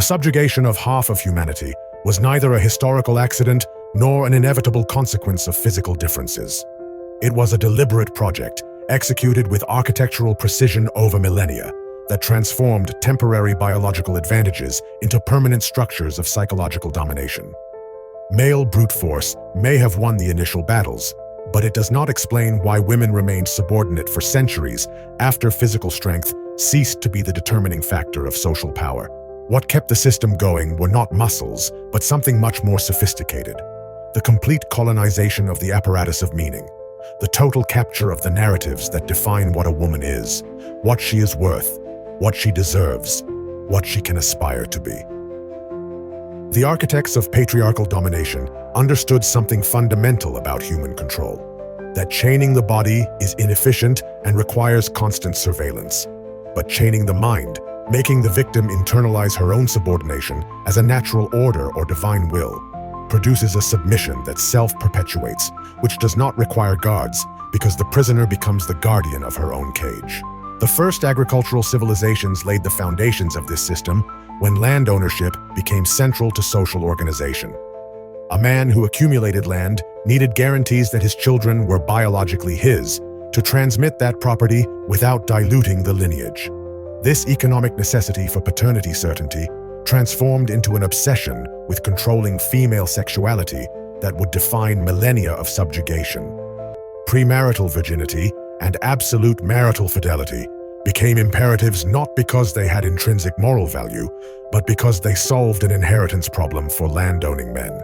The subjugation of half of humanity was neither a historical accident nor an inevitable consequence of physical differences. It was a deliberate project, executed with architectural precision over millennia, that transformed temporary biological advantages into permanent structures of psychological domination. Male brute force may have won the initial battles, but it does not explain why women remained subordinate for centuries after physical strength ceased to be the determining factor of social power. What kept the system going were not muscles, but something much more sophisticated. The complete colonization of the apparatus of meaning. The total capture of the narratives that define what a woman is, what she is worth, what she deserves, what she can aspire to be. The architects of patriarchal domination understood something fundamental about human control, that chaining the body is inefficient and requires constant surveillance. But chaining the mind, making the victim internalize her own subordination as a natural order or divine will, produces a submission that self-perpetuates, which does not require guards, because the prisoner becomes the guardian of her own cage. The first agricultural civilizations laid the foundations of this system when land ownership became central to social organization. A man who accumulated land needed guarantees that his children were biologically his, to transmit that property without diluting the lineage. This economic necessity for paternity certainty transformed into an obsession with controlling female sexuality that would define millennia of subjugation. Premarital virginity and absolute marital fidelity became imperatives not because they had intrinsic moral value, but because they solved an inheritance problem for landowning men.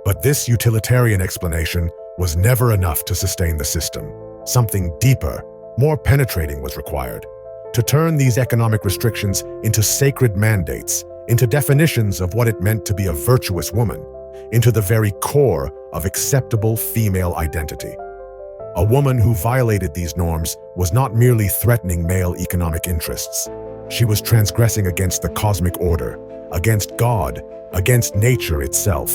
But this utilitarian explanation was never enough to sustain the system. Something deeper, more penetrating was required. To turn these economic restrictions into sacred mandates, into definitions of what it meant to be a virtuous woman, into the very core of acceptable female identity. A woman who violated these norms was not merely threatening male economic interests. She was transgressing against the cosmic order, against God, against nature itself.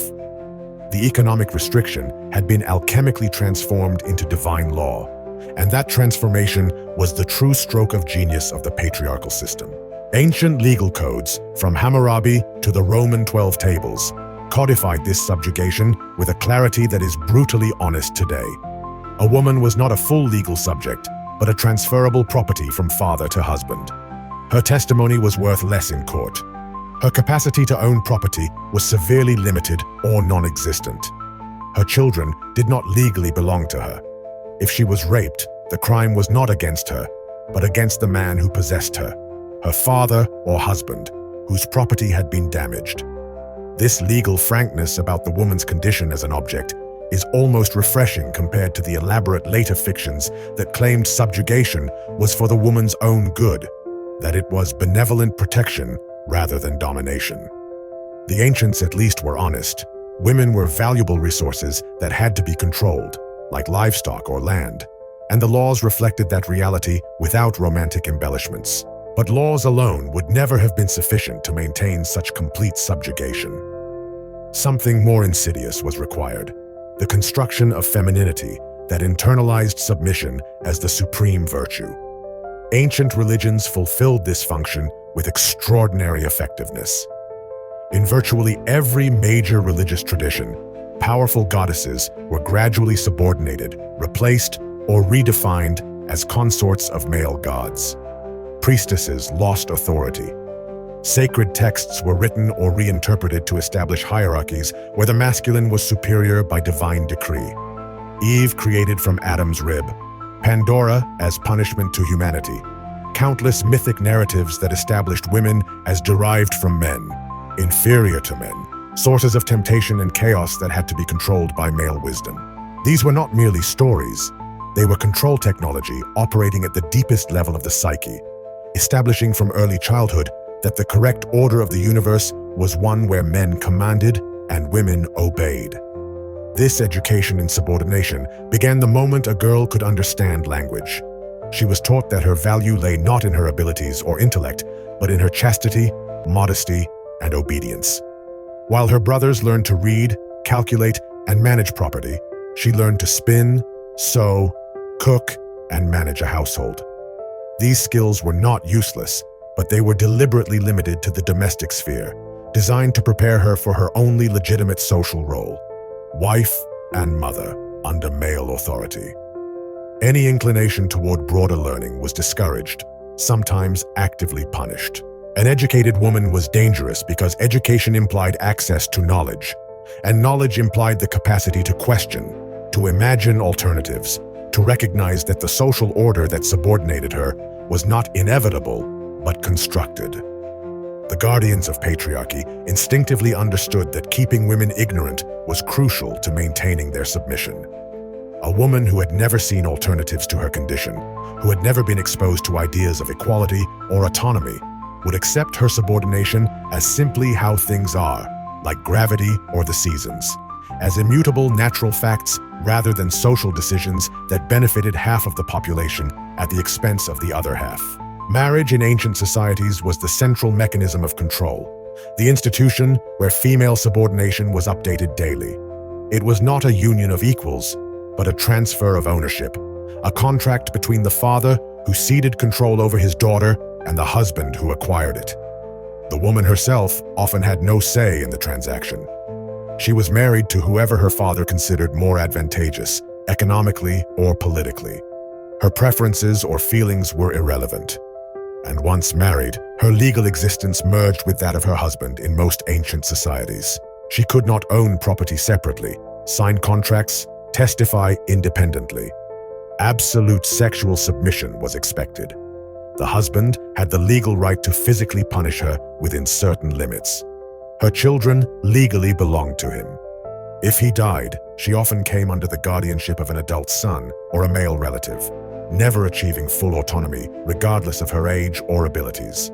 The economic restriction had been alchemically transformed into divine law, and that transformation was the true stroke of genius of the patriarchal system. Ancient legal codes, from Hammurabi to the Roman 12 Tables, codified this subjugation with a clarity that is brutally honest today. A woman was not a full legal subject, but a transferable property from father to husband. Her testimony was worth less in court. Her capacity to own property was severely limited or non-existent. Her children did not legally belong to her. If she was raped, the crime was not against her, but against the man who possessed her, her father or husband, whose property had been damaged. This legal frankness about the woman's condition as an object is almost refreshing compared to the elaborate later fictions that claimed subjugation was for the woman's own good, that it was benevolent protection rather than domination. The ancients at least were honest. Women were valuable resources that had to be controlled, like livestock or land, and the laws reflected that reality without romantic embellishments. But laws alone would never have been sufficient to maintain such complete subjugation. Something more insidious was required: the construction of femininity that internalized submission as the supreme virtue. Ancient religions fulfilled this function with extraordinary effectiveness. In virtually every major religious tradition, powerful goddesses were gradually subordinated, replaced, or redefined as consorts of male gods. Priestesses lost authority. Sacred texts were written or reinterpreted to establish hierarchies where the masculine was superior by divine decree. Eve created from Adam's rib, Pandora as punishment to humanity, countless mythic narratives that established women as derived from men, inferior to men, sources of temptation and chaos that had to be controlled by male wisdom. These were not merely stories. They were control technology operating at the deepest level of the psyche, establishing from early childhood that the correct order of the universe was one where men commanded and women obeyed. This education in subordination began the moment a girl could understand language. She was taught that her value lay not in her abilities or intellect, but in her chastity, modesty, and obedience. While her brothers learned to read, calculate, and manage property, she learned to spin, sew, cook, and manage a household. These skills were not useless, but they were deliberately limited to the domestic sphere, designed to prepare her for her only legitimate social role, wife and mother under male authority. Any inclination toward broader learning was discouraged, sometimes actively punished. An educated woman was dangerous because education implied access to knowledge, and knowledge implied the capacity to question, to imagine alternatives, to recognize that the social order that subordinated her was not inevitable, but constructed. The guardians of patriarchy instinctively understood that keeping women ignorant was crucial to maintaining their submission. A woman who had never seen alternatives to her condition, who had never been exposed to ideas of equality or autonomy, would accept her subordination as simply how things are, like gravity or the seasons, as immutable natural facts rather than social decisions that benefited half of the population at the expense of the other half. Marriage in ancient societies was the central mechanism of control, the institution where female subordination was updated daily. It was not a union of equals, but a transfer of ownership, a contract between the father who ceded control over his daughter and the husband who acquired it. The woman herself often had no say in the transaction. She was married to whoever her father considered more advantageous, economically or politically. Her preferences or feelings were irrelevant. And once married, her legal existence merged with that of her husband in most ancient societies. She could not own property separately, sign contracts, testify independently. Absolute sexual submission was expected. The husband had the legal right to physically punish her within certain limits. Her children legally belonged to him. If he died, she often came under the guardianship of an adult son or a male relative, never achieving full autonomy regardless of her age or abilities.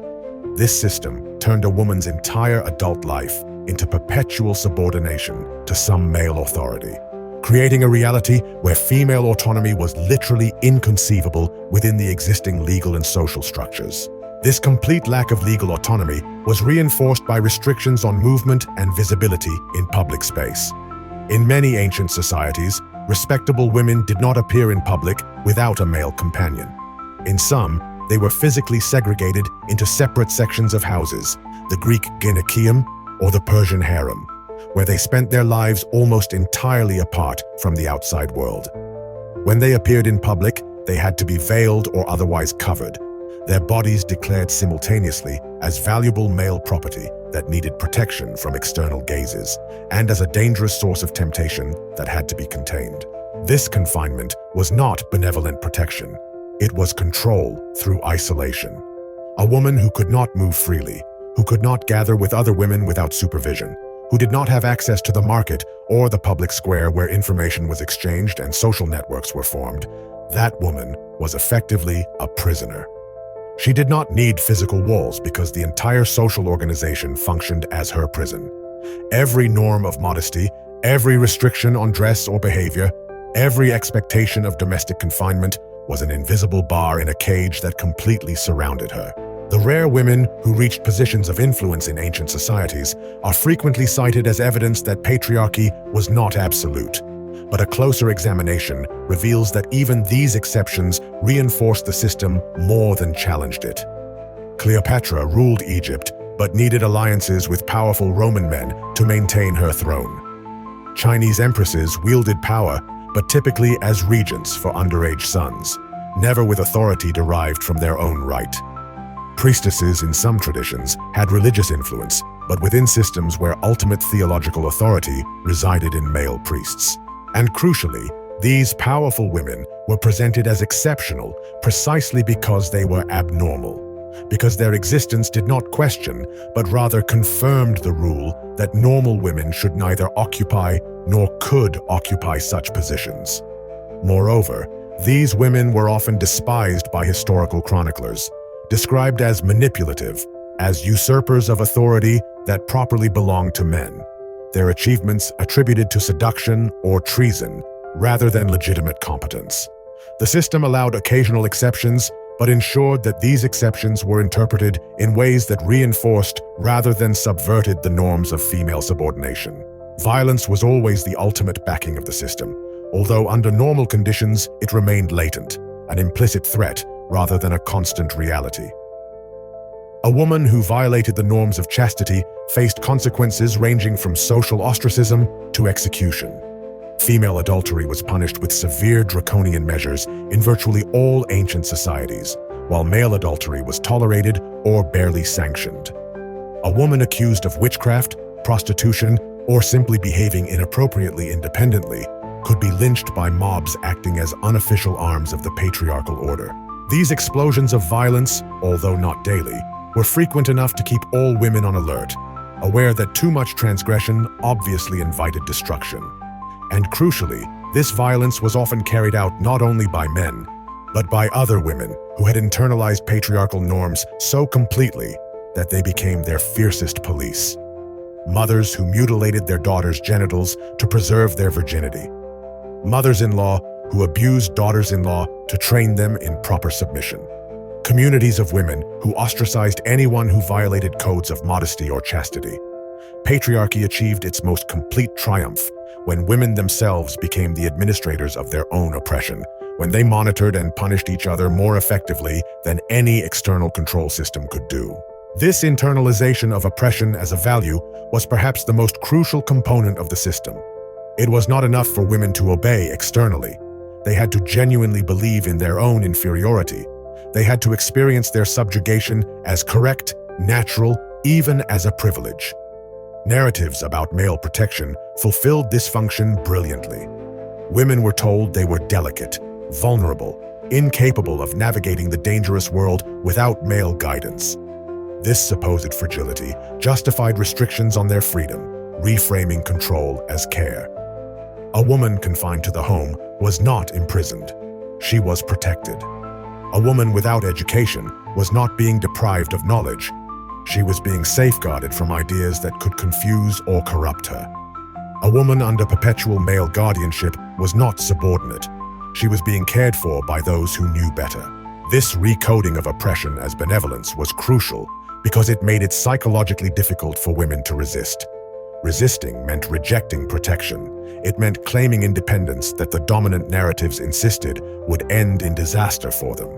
This system turned a woman's entire adult life into perpetual subordination to some male authority, creating a reality where female autonomy was literally inconceivable within the existing legal and social structures. This complete lack of legal autonomy was reinforced by restrictions on movement and visibility in public space. In many ancient societies, respectable women did not appear in public without a male companion. In some, they were physically segregated into separate sections of houses, the Greek gynaeceum or the Persian harem, where they spent their lives almost entirely apart from the outside world. When they appeared in public, they had to be veiled or otherwise covered, their bodies declared simultaneously as valuable male property that needed protection from external gazes, and as a dangerous source of temptation that had to be contained. This confinement was not benevolent protection. It was control through isolation. A woman who could not move freely, who could not gather with other women without supervision, who did not have access to the market or the public square where information was exchanged and social networks were formed, that woman was effectively a prisoner. She did not need physical walls because the entire social organization functioned as her prison. Every norm of modesty, every restriction on dress or behavior, every expectation of domestic confinement was an invisible bar in a cage that completely surrounded her. The rare women who reached positions of influence in ancient societies are frequently cited as evidence that patriarchy was not absolute. But a closer examination reveals that even these exceptions reinforced the system more than challenged it. Cleopatra ruled Egypt, but needed alliances with powerful Roman men to maintain her throne. Chinese empresses wielded power, but typically as regents for underage sons, never with authority derived from their own right. Priestesses in some traditions had religious influence, but within systems where ultimate theological authority resided in male priests. And crucially, these powerful women were presented as exceptional precisely because they were abnormal, because their existence did not question, but rather confirmed the rule that normal women should neither occupy nor could occupy such positions. Moreover, these women were often despised by historical chroniclers, described as manipulative, as usurpers of authority that properly belonged to men, their achievements attributed to seduction or treason rather than legitimate competence. The system allowed occasional exceptions, but ensured that these exceptions were interpreted in ways that reinforced rather than subverted the norms of female subordination. Violence was always the ultimate backing of the system, although under normal conditions it remained latent, an implicit threat rather than a constant reality. A woman who violated the norms of chastity faced consequences ranging from social ostracism to execution. Female adultery was punished with severe draconian measures in virtually all ancient societies, while male adultery was tolerated or barely sanctioned. A woman accused of witchcraft, prostitution, or simply behaving inappropriately independently could be lynched by mobs acting as unofficial arms of the patriarchal order. These explosions of violence, although not daily, were frequent enough to keep all women on alert, aware that too much transgression obviously invited destruction. And crucially, this violence was often carried out not only by men, but by other women who had internalized patriarchal norms so completely that they became their fiercest police. Mothers who mutilated their daughters' genitals to preserve their virginity. Mothers-in-law who abused daughters-in-law to train them in proper submission. Communities of women who ostracized anyone who violated codes of modesty or chastity. Patriarchy achieved its most complete triumph when women themselves became the administrators of their own oppression, when they monitored and punished each other more effectively than any external control system could do. This internalization of oppression as a value was perhaps the most crucial component of the system. It was not enough for women to obey externally. They had to genuinely believe in their own inferiority. They had to experience their subjugation as correct, natural, even as a privilege. Narratives about male protection fulfilled this function brilliantly. Women were told they were delicate, vulnerable, incapable of navigating the dangerous world without male guidance. This supposed fragility justified restrictions on their freedom, reframing control as care. A woman confined to the home was not imprisoned. She was protected. A woman without education was not being deprived of knowledge. She was being safeguarded from ideas that could confuse or corrupt her. A woman under perpetual male guardianship was not subordinate. She was being cared for by those who knew better. This recoding of oppression as benevolence was crucial because it made it psychologically difficult for women to resist. Resisting meant rejecting protection. It meant claiming independence that the dominant narratives insisted would end in disaster for them.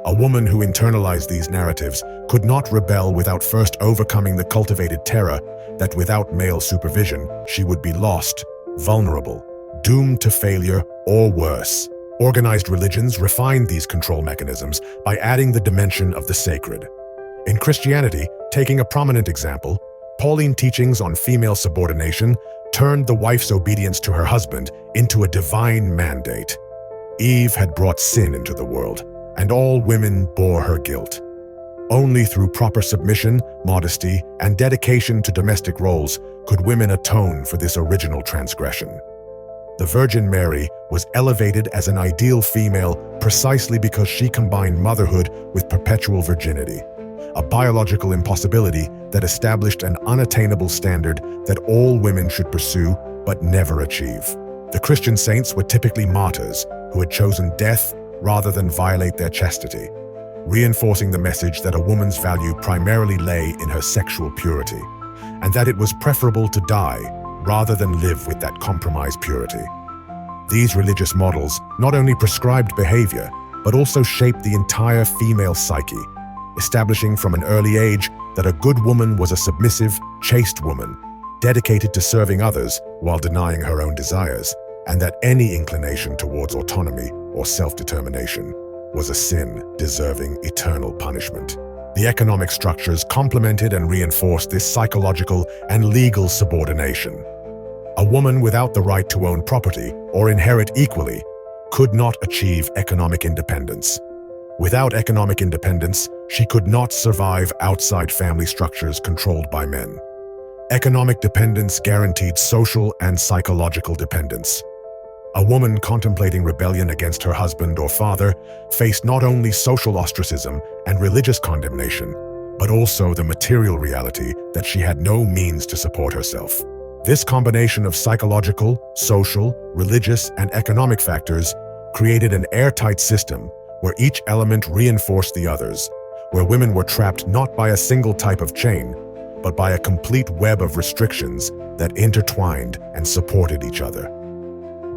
A woman who internalized these narratives could not rebel without first overcoming the cultivated terror that without male supervision, she would be lost, vulnerable, doomed to failure, or worse. Organized religions refined these control mechanisms by adding the dimension of the sacred. In Christianity, taking a prominent example, Pauline teachings on female subordination turned the wife's obedience to her husband into a divine mandate. Eve had brought sin into the world, and all women bore her guilt. Only through proper submission, modesty, and dedication to domestic roles could women atone for this original transgression. The Virgin Mary was elevated as an ideal female precisely because she combined motherhood with perpetual virginity, a biological impossibility that established an unattainable standard that all women should pursue but never achieve. The Christian saints were typically martyrs who had chosen death rather than violate their chastity, reinforcing the message that a woman's value primarily lay in her sexual purity, and that it was preferable to die rather than live with that compromised purity. These religious models not only prescribed behavior, but also shaped the entire female psyche, establishing from an early age that a good woman was a submissive, chaste woman, dedicated to serving others while denying her own desires, and that any inclination towards autonomy or self-determination was a sin deserving eternal punishment. The economic structures complemented and reinforced this psychological and legal subordination. A woman without the right to own property or inherit equally could not achieve economic independence. Without economic independence, she could not survive outside family structures controlled by men. Economic dependence guaranteed social and psychological dependence. A woman contemplating rebellion against her husband or father faced not only social ostracism and religious condemnation, but also the material reality that she had no means to support herself. This combination of psychological, social, religious, and economic factors created an airtight system where each element reinforced the others, where women were trapped not by a single type of chain, but by a complete web of restrictions that intertwined and supported each other.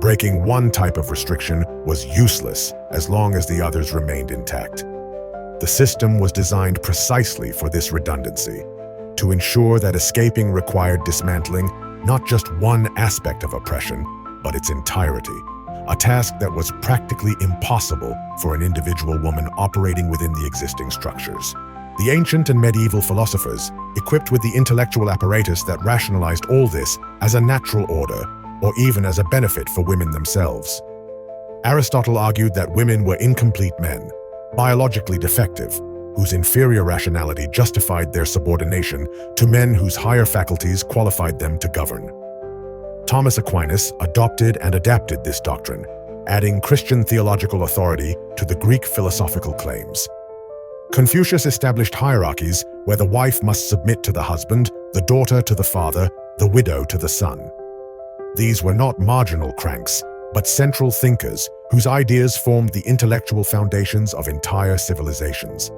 Breaking one type of restriction was useless as long as the others remained intact. The system was designed precisely for this redundancy, to ensure that escaping required dismantling not just one aspect of oppression, but its entirety, a task that was practically impossible for an individual woman operating within the existing structures. The ancient and medieval philosophers, equipped with the intellectual apparatus that rationalized all this as a natural order, or even as a benefit for women themselves. Aristotle argued that women were incomplete men, biologically defective, whose inferior rationality justified their subordination to men whose higher faculties qualified them to govern. Thomas Aquinas adopted and adapted this doctrine, adding Christian theological authority to the Greek philosophical claims. Confucius established hierarchies where the wife must submit to the husband, the daughter to the father, the widow to the son. These were not marginal cranks, but central thinkers whose ideas formed the intellectual foundations of entire civilizations.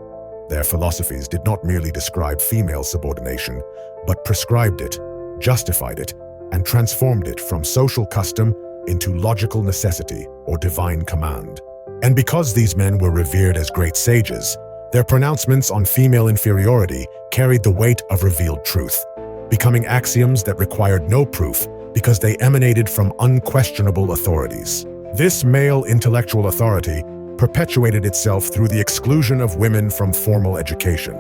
Their philosophies did not merely describe female subordination, but prescribed it, justified it, and transformed it from social custom into logical necessity or divine command. And because these men were revered as great sages, their pronouncements on female inferiority carried the weight of revealed truth, becoming axioms that required no proof because they emanated from unquestionable authorities. This male intellectual authority perpetuated itself through the exclusion of women from formal education.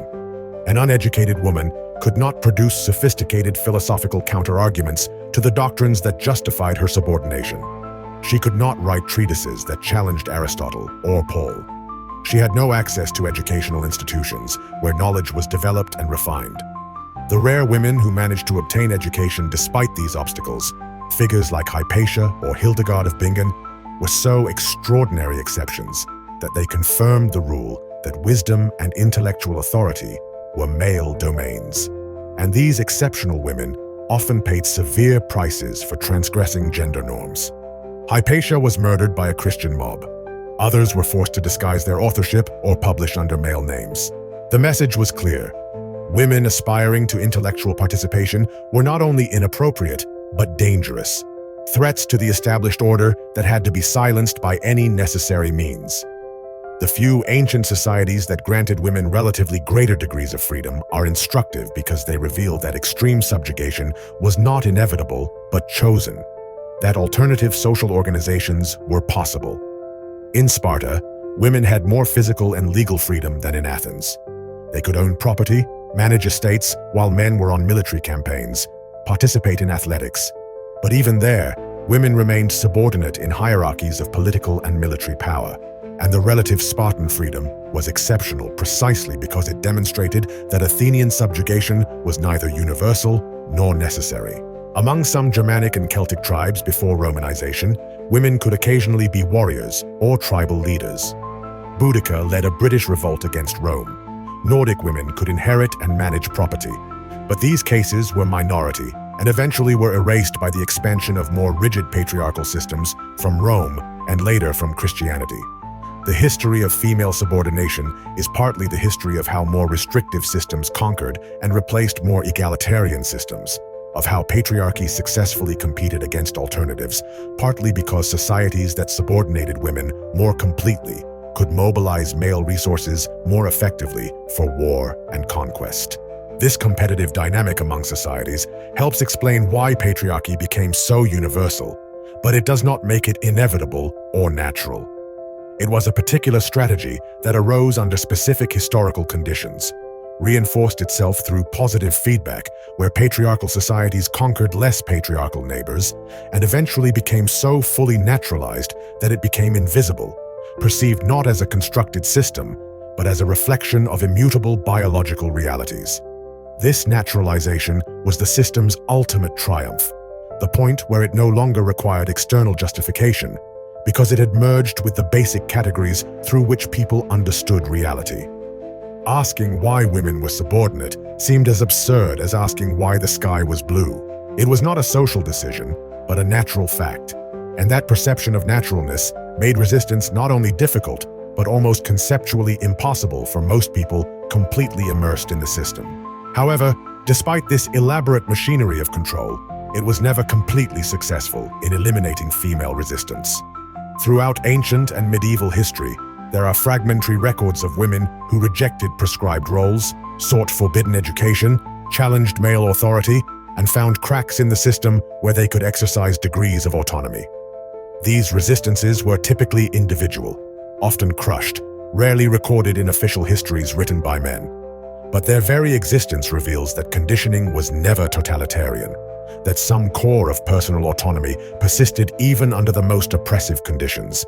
An uneducated woman could not produce sophisticated philosophical counterarguments to the doctrines that justified her subordination. She could not write treatises that challenged Aristotle or Paul. She had no access to educational institutions where knowledge was developed and refined. The rare women who managed to obtain education despite these obstacles, figures like Hypatia or Hildegard of Bingen, were so extraordinary exceptions that they confirmed the rule that wisdom and intellectual authority were male domains. And these exceptional women often paid severe prices for transgressing gender norms. Hypatia was murdered by a Christian mob. Others were forced to disguise their authorship or publish under male names. The message was clear. Women aspiring to intellectual participation were not only inappropriate, but dangerous. Threats to the established order that had to be silenced by any necessary means. The few ancient societies that granted women relatively greater degrees of freedom are instructive because they reveal that extreme subjugation was not inevitable, but chosen. That alternative social organizations were possible. In Sparta, women had more physical and legal freedom than in Athens. They could own property, manage estates, while men were on military campaigns, participate in athletics. But even there, women remained subordinate in hierarchies of political and military power, and the relative Spartan freedom was exceptional precisely because it demonstrated that Athenian subjugation was neither universal nor necessary. Among some Germanic and Celtic tribes before Romanization, women could occasionally be warriors or tribal leaders. Boudica led a British revolt against Rome. Nordic women could inherit and manage property, but these cases were minority and eventually were erased by the expansion of more rigid patriarchal systems from Rome and later from Christianity. The history of female subordination is partly the history of how more restrictive systems conquered and replaced more egalitarian systems, of how patriarchy successfully competed against alternatives, partly because societies that subordinated women more completely could mobilize male resources more effectively for war and conquest. This competitive dynamic among societies helps explain why patriarchy became so universal, but it does not make it inevitable or natural. It was a particular strategy that arose under specific historical conditions, reinforced itself through positive feedback where patriarchal societies conquered less patriarchal neighbors, and eventually became so fully naturalized that it became invisible, perceived not as a constructed system, but as a reflection of immutable biological realities. This naturalization was the system's ultimate triumph, the point where it no longer required external justification, because it had merged with the basic categories through which people understood reality. Asking why women were subordinate seemed as absurd as asking why the sky was blue. It was not a social decision, but a natural fact, and that perception of naturalness made resistance not only difficult, but almost conceptually impossible for most people completely immersed in the system. However, despite this elaborate machinery of control, it was never completely successful in eliminating female resistance. Throughout ancient and medieval history, There are fragmentary records of women who rejected prescribed roles, sought forbidden education, challenged male authority, and found cracks in the system where they could exercise degrees of autonomy. These resistances were typically individual, often crushed, rarely recorded in official histories written by men. But their very existence reveals that conditioning was never totalitarian, that some core of personal autonomy persisted even under the most oppressive conditions,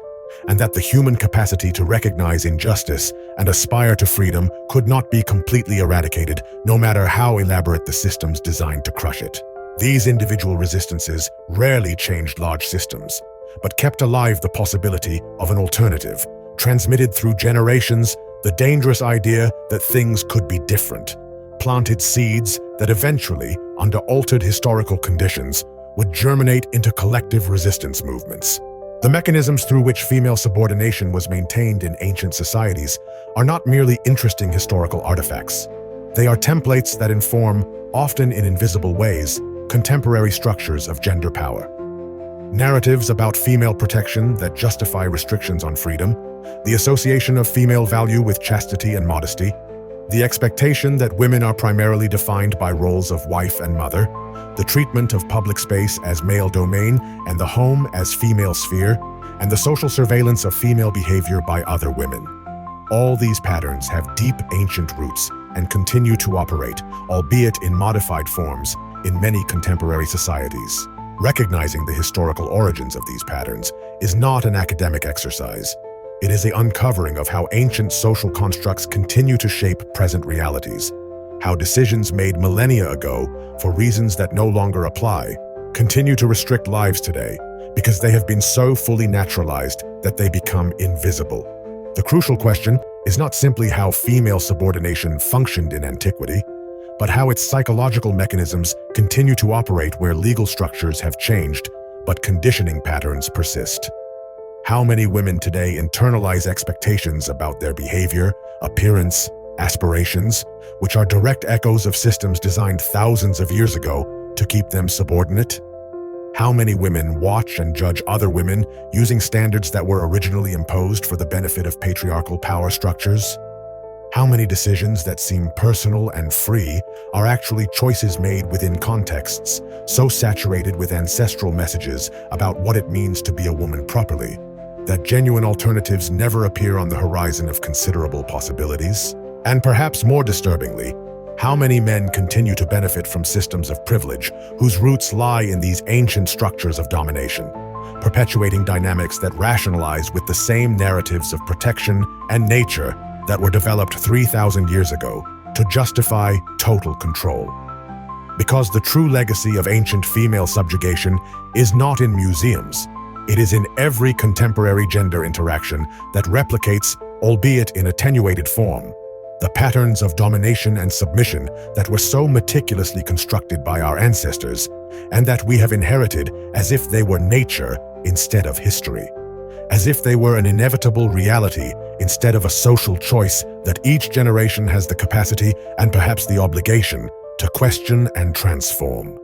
and that the human capacity to recognize injustice and aspire to freedom could not be completely eradicated, no matter how elaborate the systems designed to crush it. These individual resistances rarely changed large systems, but kept alive the possibility of an alternative, transmitted through generations. The dangerous idea that things could be different planted seeds that eventually, under altered historical conditions, would germinate into collective resistance movements. The mechanisms through which female subordination was maintained in ancient societies are not merely interesting historical artifacts. They are templates that inform, often in invisible ways, contemporary structures of gender power. Narratives about female protection that justify restrictions on freedom, the association of female value with chastity and modesty, the expectation that women are primarily defined by roles of wife and mother, the treatment of public space as male domain and the home as female sphere, and the social surveillance of female behavior by other women. All these patterns have deep ancient roots and continue to operate, albeit in modified forms, in many contemporary societies. Recognizing the historical origins of these patterns is not an academic exercise. It is the uncovering of how ancient social constructs continue to shape present realities, how decisions made millennia ago for reasons that no longer apply continue to restrict lives today because they have been so fully naturalized that they become invisible. The crucial question is not simply how female subordination functioned in antiquity, but how its psychological mechanisms continue to operate where legal structures have changed, but conditioning patterns persist. How many women today internalize expectations about their behavior, appearance, aspirations, which are direct echoes of systems designed thousands of years ago to keep them subordinate? How many women watch and judge other women using standards that were originally imposed for the benefit of patriarchal power structures? How many decisions that seem personal and free are actually choices made within contexts so saturated with ancestral messages about what it means to be a woman properly, that genuine alternatives never appear on the horizon of considerable possibilities? And perhaps more disturbingly, how many men continue to benefit from systems of privilege whose roots lie in these ancient structures of domination, perpetuating dynamics that rationalize with the same narratives of protection and nature that were developed 3,000 years ago to justify total control? Because the true legacy of ancient female subjugation is not in museums. It is in every contemporary gender interaction that replicates, albeit in attenuated form, the patterns of domination and submission that were so meticulously constructed by our ancestors, and that we have inherited as if they were nature instead of history, as if they were an inevitable reality instead of a social choice that each generation has the capacity and perhaps the obligation to question and transform.